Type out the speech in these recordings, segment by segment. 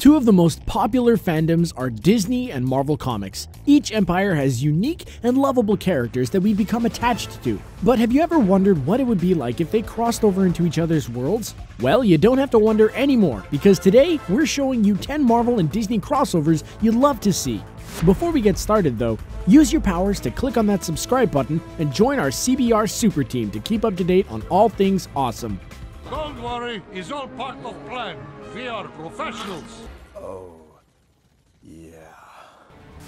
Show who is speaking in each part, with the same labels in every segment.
Speaker 1: Two of the most popular fandoms are Disney and Marvel Comics. Each empire has unique and lovable characters that we become attached to. But have you ever wondered what it would be like if they crossed over into each other's worlds? Well, you don't have to wonder anymore, because today we're showing you 10 Marvel and Disney crossovers you'd love to see. Before we get started though, use your powers to click on that subscribe button and join our CBR Super Team to keep up to date on all things awesome.
Speaker 2: Don't worry, it's all part of plan. We are professionals.
Speaker 3: Oh, yeah.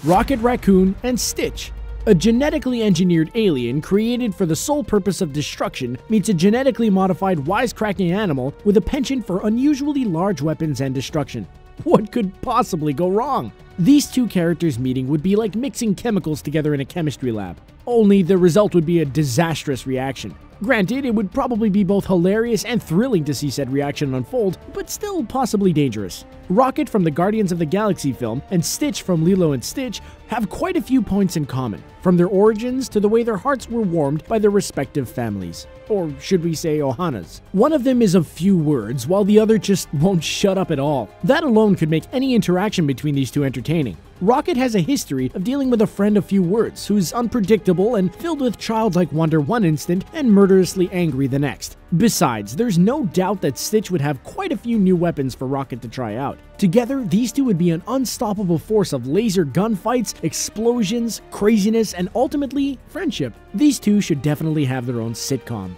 Speaker 1: Rocket Raccoon and Stitch. A genetically engineered alien created for the sole purpose of destruction meets a genetically modified wisecracking animal with a penchant for unusually large weapons and destruction. What could possibly go wrong? These two characters meeting would be like mixing chemicals together in a chemistry lab. Only the result would be a disastrous reaction. Granted, it would probably be both hilarious and thrilling to see said reaction unfold, but still possibly dangerous. Rocket from the Guardians of the Galaxy film and Stitch from Lilo and Stitch have quite a few points in common, from their origins to the way their hearts were warmed by their respective families. Or should we say Ohana's. One of them is of few words, while the other just won't shut up at all. That alone could make any interaction between these two entertaining. Rocket has a history of dealing with a friend of few words, who's unpredictable and filled with childlike wonder one instant and murderously angry the next. Besides, there's no doubt that Stitch would have quite a few new weapons for Rocket to try out. Together, these two would be an unstoppable force of laser gunfights, explosions, craziness, and ultimately, friendship. These two should definitely have their own sitcom.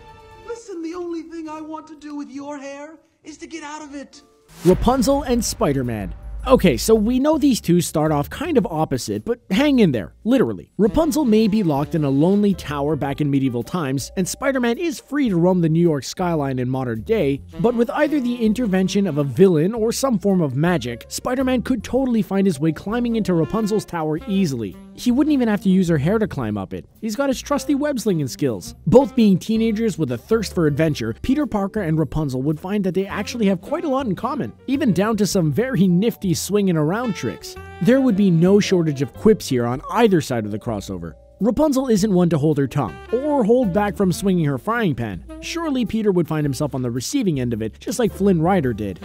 Speaker 3: Listen, the only thing I want to do with your hair is to get out of it.
Speaker 1: Rapunzel and Spider-Man. Okay, so we know these two start off kind of opposite, but hang in there, literally. Rapunzel may be locked in a lonely tower back in medieval times, and Spider-Man is free to roam the New York skyline in modern day, but with either the intervention of a villain or some form of magic, Spider-Man could totally find his way climbing into Rapunzel's tower easily. He wouldn't even have to use her hair to climb up it. He's got his trusty web-slinging skills. Both being teenagers with a thirst for adventure, Peter Parker and Rapunzel would find that they actually have quite a lot in common, even down to some very nifty swinging around tricks. There would be no shortage of quips here on either side of the crossover. Rapunzel isn't one to hold her tongue, or hold back from swinging her frying pan. Surely Peter would find himself on the receiving end of it, just like Flynn Rider did.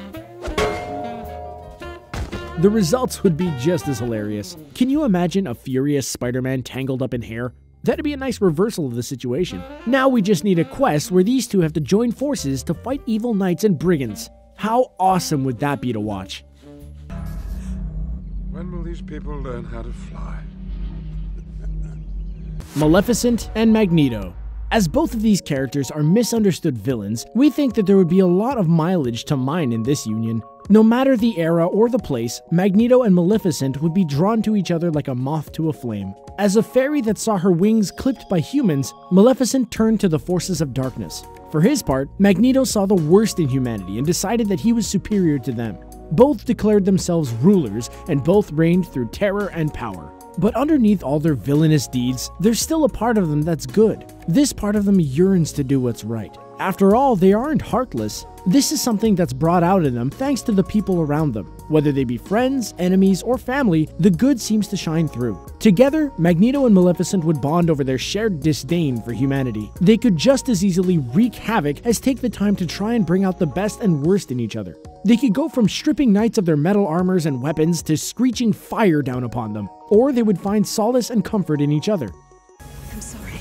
Speaker 1: The results would be just as hilarious. Can you imagine a furious Spider-Man tangled up in hair? That'd be a nice reversal of the situation. Now we just need a quest where these two have to join forces to fight evil knights and brigands. How awesome would that be to watch?
Speaker 2: When will these people learn how to fly?
Speaker 1: Maleficent and Magneto. As both of these characters are misunderstood villains, we think that there would be a lot of mileage to mine in this union. No matter the era or the place, Magneto and Maleficent would be drawn to each other like a moth to a flame. As a fairy that saw her wings clipped by humans, Maleficent turned to the forces of darkness. For his part, Magneto saw the worst in humanity and decided that he was superior to them. Both declared themselves rulers, and both reigned through terror and power. But underneath all their villainous deeds, there's still a part of them that's good. This part of them yearns to do what's right. After all, they aren't heartless. This is something that's brought out in them thanks to the people around them. Whether they be friends, enemies, or family, the good seems to shine through. Together, Magneto and Maleficent would bond over their shared disdain for humanity. They could just as easily wreak havoc as take the time to try and bring out the best and worst in each other. They could go from stripping knights of their metal armors and weapons to screeching fire down upon them. Or they would find solace and comfort in each other.
Speaker 4: I'm sorry.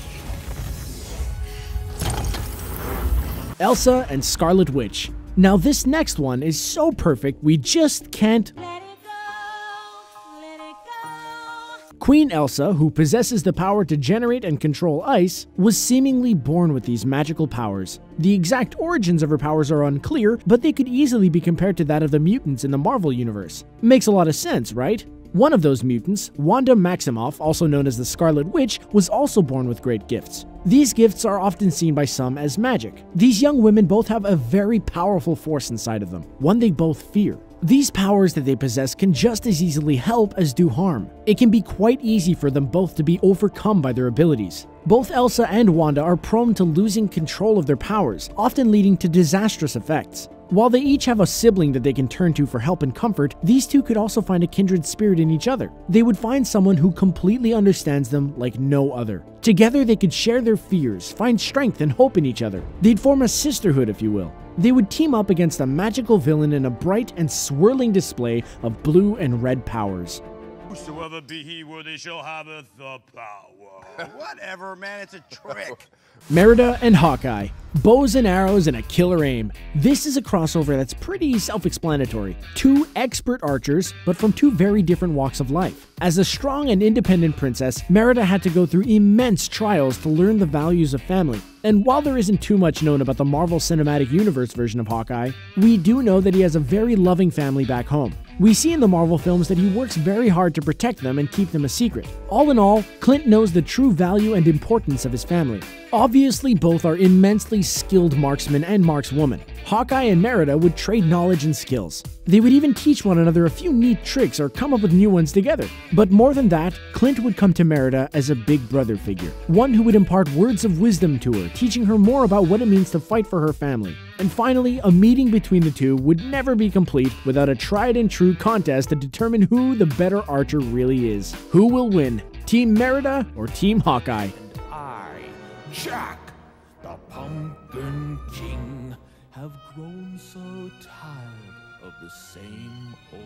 Speaker 1: Elsa and Scarlet Witch. Now this next one is so perfect we just can't.
Speaker 4: Let it go, let it go.
Speaker 1: Queen Elsa, who possesses the power to generate and control ice, was seemingly born with these magical powers. The exact origins of her powers are unclear, but they could easily be compared to that of the mutants in the Marvel universe. Makes a lot of sense, right? One of those mutants, Wanda Maximoff, also known as the Scarlet Witch, was also born with great gifts. These gifts are often seen by some as magic. These young women both have a very powerful force inside of them, one they both fear. These powers that they possess can just as easily help as do harm. It can be quite easy for them both to be overcome by their abilities. Both Elsa and Wanda are prone to losing control of their powers, often leading to disastrous effects. While they each have a sibling that they can turn to for help and comfort, these two could also find a kindred spirit in each other. They would find someone who completely understands them like no other. Together they could share their fears, find strength and hope in each other. They'd form a sisterhood, if you will. They would team up against a magical villain in a bright and swirling display of blue and red powers.
Speaker 5: Whosoever be he worthy shall have the power.
Speaker 6: Whatever, man, it's a trick.
Speaker 1: Merida and Hawkeye. Bows and arrows and a killer aim. This is a crossover that's pretty self-explanatory. Two expert archers, but from two very different walks of life. As a strong and independent princess, Merida had to go through immense trials to learn the values of family. And while there isn't too much known about the Marvel Cinematic Universe version of Hawkeye, we do know that he has a very loving family back home. We see in the Marvel films that he works very hard to protect them and keep them a secret. All in all, Clint knows the true value and importance of his family. Obviously, both are immensely skilled marksmen and markswomen. Hawkeye and Merida would trade knowledge and skills. They would even teach one another a few neat tricks or come up with new ones together. But more than that, Clint would come to Merida as a big brother figure, one who would impart words of wisdom to her, teaching her more about what it means to fight for her family. And finally, a meeting between the two would never be complete without a tried and true contest to determine who the better archer really is. Who will win, Team Merida or Team Hawkeye?
Speaker 7: I, Jack, the Pumpkin King, have grown so tired of the same old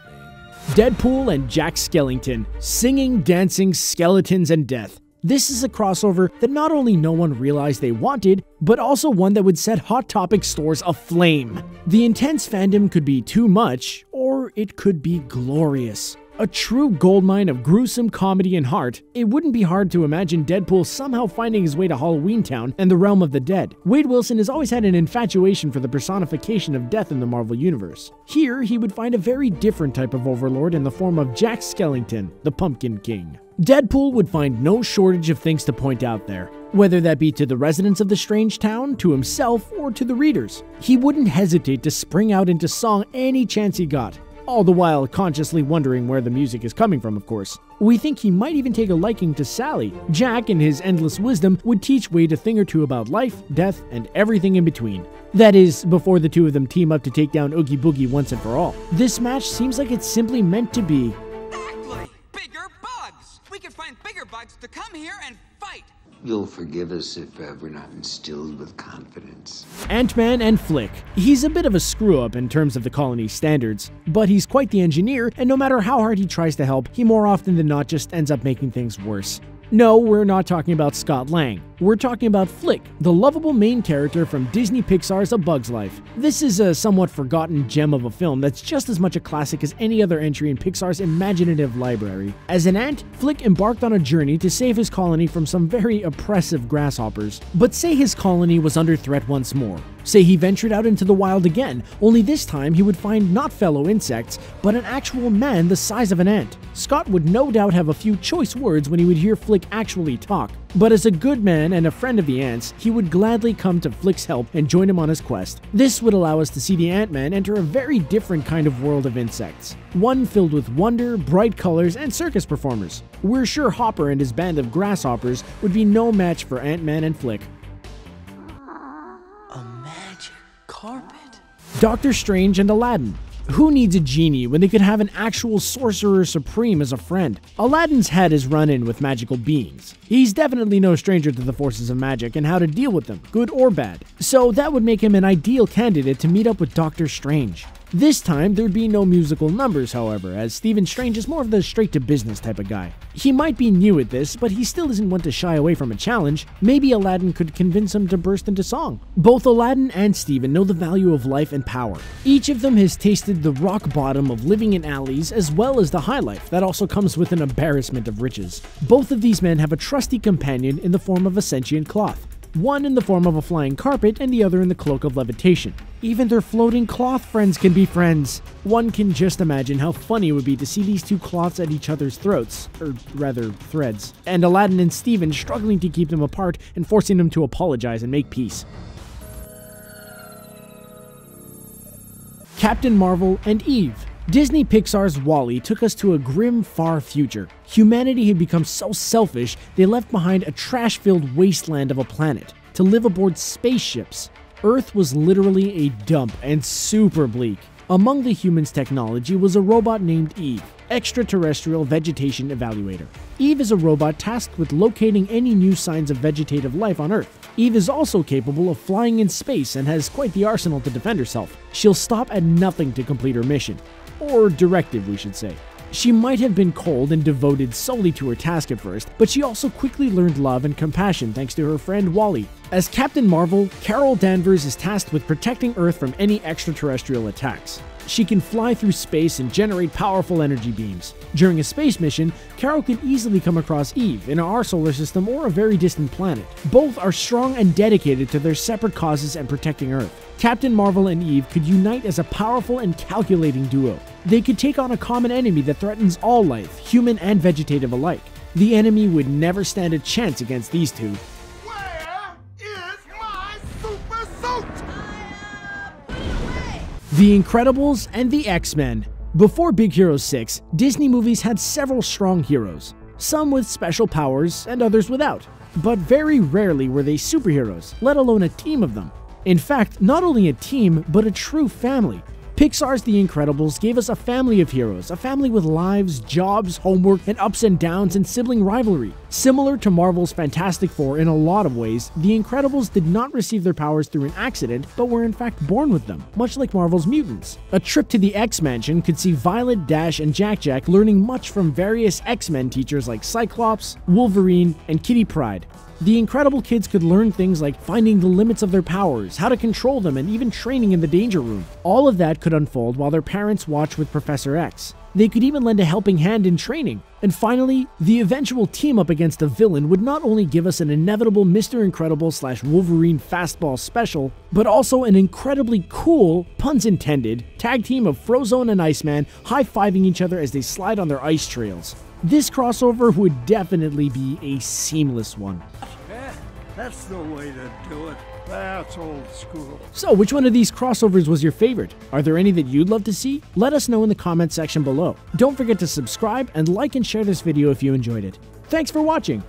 Speaker 7: thing.
Speaker 1: Deadpool and Jack Skellington, singing, dancing, skeletons, and death. This is a crossover that not only no one realized they wanted, but also one that would set Hot Topic stores aflame. The intense fandom could be too much, or it could be glorious. A true goldmine of gruesome comedy and heart, it wouldn't be hard to imagine Deadpool somehow finding his way to Halloween Town and the realm of the dead. Wade Wilson has always had an infatuation for the personification of death in the Marvel Universe. Here, he would find a very different type of overlord in the form of Jack Skellington, the Pumpkin King. Deadpool would find no shortage of things to point out there, whether that be to the residents of the strange town, to himself, or to the readers. He wouldn't hesitate to spring out into song any chance he got, all the while consciously wondering where the music is coming from, of course. We think he might even take a liking to Sally. Jack, in his endless wisdom, would teach Wade a thing or two about life, death, and everything in between. That is, before the two of them team up to take down Oogie Boogie once and for all. This match seems like it's simply meant to be.
Speaker 8: Exactly! Bigger bugs! We could find bigger bugs to come here and fight!
Speaker 9: You'll forgive us if we're not instilled with confidence.
Speaker 1: Ant-Man and Flick. He's a bit of a screw-up in terms of the colony's standards, but he's quite the engineer, and no matter how hard he tries to help, he more often than not just ends up making things worse. No, we're not talking about Scott Lang. We're talking about Flick, the lovable main character from Disney Pixar's A Bug's Life. This is a somewhat forgotten gem of a film that's just as much a classic as any other entry in Pixar's imaginative library. As an ant, Flick embarked on a journey to save his colony from some very oppressive grasshoppers. But say his colony was under threat once more. Say he ventured out into the wild again, only this time he would find not fellow insects, but an actual man the size of an ant. Scott would no doubt have a few choice words when he would hear Flick actually talk, but as a good man and a friend of the ants, he would gladly come to Flick's help and join him on his quest. This would allow us to see the Ant-Man enter a very different kind of world of insects, one filled with wonder, bright colors, and circus performers. We're sure Hopper and his band of grasshoppers would be no match for Ant-Man and Flick.
Speaker 8: A magic carpet?
Speaker 1: Doctor Strange and Aladdin. Who needs a genie when they could have an actual sorcerer supreme as a friend? Aladdin's had his run-in with magical beings. He's definitely no stranger to the forces of magic and how to deal with them, good or bad. So that would make him an ideal candidate to meet up with Doctor Strange. This time, there'd be no musical numbers, however, as Stephen Strange is more of the straight-to-business type of guy. He might be new at this, but he still isn't one to shy away from a challenge. Maybe Aladdin could convince him to burst into song. Both Aladdin and Stephen know the value of life and power. Each of them has tasted the rock bottom of living in alleys as well as the high life that also comes with an embarrassment of riches. Both of these men have a trusty companion in the form of a sentient cloth. One in the form of a flying carpet and the other in the cloak of levitation. Even their floating cloth friends can be friends. One can just imagine how funny it would be to see these two cloths at each other's throats, or rather, threads, and Aladdin and Stephen struggling to keep them apart and forcing them to apologize and make peace. Captain Marvel and Eve. Disney Pixar's WALL-E took us to a grim, far future. Humanity had become so selfish, they left behind a trash-filled wasteland of a planet to live aboard spaceships. Earth was literally a dump and super bleak. Among the humans' technology was a robot named Eve, Extraterrestrial Vegetation Evaluator. Eve is a robot tasked with locating any new signs of vegetative life on Earth. Eve is also capable of flying in space and has quite the arsenal to defend herself. She'll stop at nothing to complete her mission. Or directive, we should say. She might have been cold and devoted solely to her task at first, but she also quickly learned love and compassion thanks to her friend Wally. As Captain Marvel, Carol Danvers is tasked with protecting Earth from any extraterrestrial attacks. She can fly through space and generate powerful energy beams. During a space mission, Carol could easily come across Eve in our solar system or a very distant planet. Both are strong and dedicated to their separate causes and protecting Earth. Captain Marvel and Eve could unite as a powerful and calculating duo. They could take on a common enemy that threatens all life, human and vegetative alike. The enemy would never stand a chance against these two.
Speaker 2: Where is my super suit?
Speaker 1: The Incredibles and the X-Men. Before Big Hero 6, Disney movies had several strong heroes, some with special powers and others without. But very rarely were they superheroes, let alone a team of them. In fact, not only a team, but a true family. Pixar's The Incredibles gave us a family of heroes, a family with lives, jobs, homework, and ups and downs and sibling rivalry. Similar to Marvel's Fantastic Four in a lot of ways, The Incredibles did not receive their powers through an accident, but were in fact born with them, much like Marvel's mutants. A trip to the X-Mansion could see Violet, Dash, and Jack-Jack learning much from various X-Men teachers like Cyclops, Wolverine, and Kitty Pryde. The Incredible kids could learn things like finding the limits of their powers, how to control them, and even training in the danger room. All of that could unfold while their parents watched with Professor X. They could even lend a helping hand in training. And finally, the eventual team up against a villain would not only give us an inevitable Mr. Incredible / Wolverine fastball special, but also an incredibly cool, puns intended, tag team of Frozone and Iceman high-fiving each other as they slide on their ice trails. This crossover would definitely be a seamless one.
Speaker 2: That's the way to do it. That's old school.
Speaker 1: So, which one of these crossovers was your favorite? Are there any that you'd love to see? Let us know in the comment section below. Don't forget to subscribe and like and share this video if you enjoyed it. Thanks for watching!